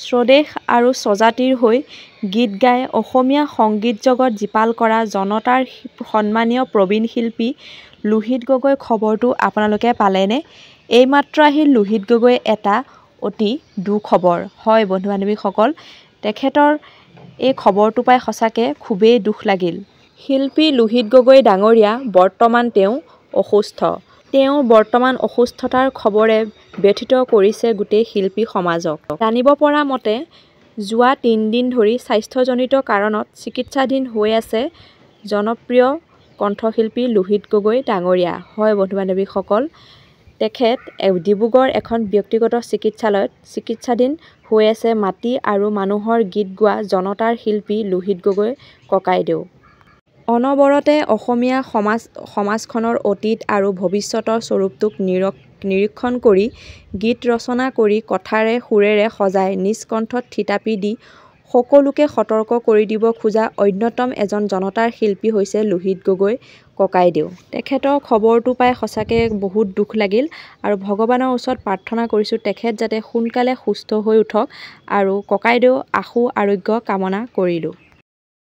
স্বদেশ আৰু স্বজাতিৰ হৈ গীত গাই অসমীয়া সংগীত জগত জীপাল কৰা জনতাৰ সন্মানীয় প্ৰবীণ শিল্পী লোহিত গগৈ খবৰটো আপোনালোকে পালেনে? এইমাত্ৰ আহিল লোহিত গগৈ এটা অতি দুখবৰ। হয় বন্ধু বান্ধৱীসকল, তেখেতৰ এই খবৰটো পাই সঁচাকৈ খুবেই দুখ লাগিল। শিল্পী লোহিত গগৈ ডাঙৰীয়া বৰ্তমান তেওঁ অসুস্থ। তেওঁৰ বৰ্তমান অসুস্থতাৰ খবৰে ব্যথিত কৰিছে গোটেই শিল্পী সমাজক। জানিব পৰা মতে যোৱা ৩ দিন ধৰি স্বাস্থ্যজনিত কাৰণত চিকিৎসাধীন হৈ আছে জনপ্ৰিয় কণ্ঠশিল্পী লোহিত গগৈ ডাঙৰীয়া। হয় বন্ধু বান্ধৱীসকল, তেখেত ডিব্ৰুগড় এখন ব্যক্তিগত চিকিৎসালয়ত চিকিৎসাধীন হৈ আছে মাটি আৰু মানুহৰ গীত গোৱা জনতাৰ শিল্পী লোহিত গগৈ ককাইদেউ। অনবৰতে অসমীয়া সমাজখনৰ অতীত আৰু ভৱিষ্যতৰ স্বৰূপটোক নিৰীক্ষণ কৰি গীত ৰচনা কৰি কথাৰে সুৰেৰে সজাই নিজ কণ্ঠত থিতাপি দি সকলোকে সতৰ্ক কৰি দিব খোজা অন্যতম এজন জনতাৰ শিল্পী হৈছে লোহিত গগৈ ককাইদেউ। তেখেতৰ খবৰটো পাই সঁচাকৈ বহুত দুখ লাগিল আৰু ভগৱানৰ ওচৰত প্ৰাৰ্থনা কৰিছোঁ তেখেত যাতে সোনকালে সুস্থ হৈ উঠক আৰু ককাইদেউ আশু আৰোগ্য কামনা কৰিলোঁ।